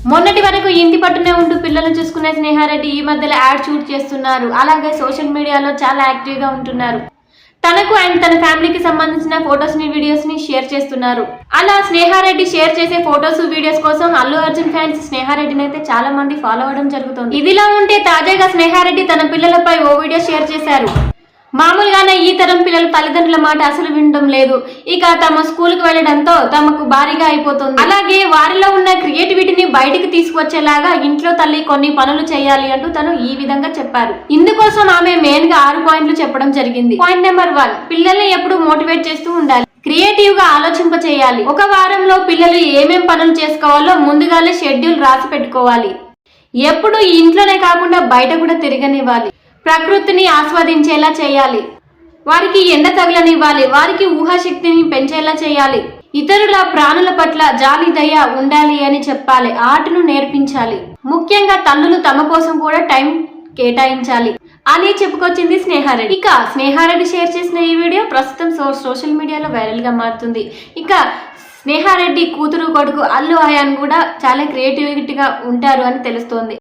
మొన్నటి వరకు ఇంటి పట్టునే ఉంటూ పిల్లలను చూసుకునే స్నేహారెడ్డి ఈ మధ్యలో యాడ్ షూట్ చేస్తున్నారు. అలాగే సోషల్ మీడియాలో చాలా యాక్టివ్ గా ఉంటున్నారు. తనకు అండ్ తన ఫ్యామిలీకి సంబంధించిన ఫొటోస్ ని వీడియోస్ ని షేర్ చేస్తున్నారు. అలా స్నేహారెడ్డి షేర్ చేసే ఫొటోస్ వీడియోస్ కోసం అల్లు అర్జున్ ఫ్యాన్స్ స్నేహారెడ్డిని అయితే చాలా మంది ఫాలో అవడం జరుగుతుంది. ఇదిలా ఉంటే తాజాగా స్నేహారెడ్డి తన పిల్లలపై ఓ వీడియో షేర్ చేశారు. మామూలుగానే ఈ తరం పిల్లలు తల్లిదండ్రుల మాట అసలు వినడం లేదు. ఇక తమ స్కూల్ కు వెళ్లడంతో తమకు భారీగా అయిపోతుంది. అలాగే వారిలో ఉన్న క్రియేటివిటీని బయటికి తీసుకొచ్చేలాగా ఇంట్లో తల్లి కొన్ని పనులు చేయాలి అంటూ తను ఈ విధంగా చెప్పారు. ఇందుకోసం ఆమె మెయిన్ గా 6 పాయింట్లు చెప్పడం జరిగింది. పాయింట్ నెంబర్ 1, పిల్లల్ని ఎప్పుడు మోటివేట్ చేస్తూ ఉండాలి. క్రియేటివ్ గా ఆలోచింప చేయాలి. ఒక వారంలో పిల్లలు ఏమేం పనులు చేసుకోవాలో ముందుగానే షెడ్యూల్ రాసి పెట్టుకోవాలి. ఎప్పుడు ఇంట్లోనే కాకుండా బయట కూడా తిరగనివ్వాలి. ప్రకృతిని ఆస్వాదించేలా చేయాలి. వారికి ఎండ తగలనివ్వాలి. వారికి ఊహాశక్తిని పెంచేలా చేయాలి. ఇతరుల ప్రాణుల పట్ల జాలి దయ ఉండాలి అని చెప్పాలి. ఆటను నేర్పించాలి. ముఖ్యంగా తల్లులు తమ కోసం కూడా టైం కేటాయించాలి అని చెప్పుకొచ్చింది స్నేహారెడ్డి. ఇక స్నేహారెడ్డి షేర్ చేసిన ఈ వీడియో ప్రస్తుతం సోషల్ మీడియాలో వైరల్ గా మారుతుంది. ఇక స్నేహారెడ్డి కూతురు కొడుకు అల్లు అయాన్ కూడా చాలా క్రియేటివిటీగా ఉంటారు అని తెలుస్తోంది.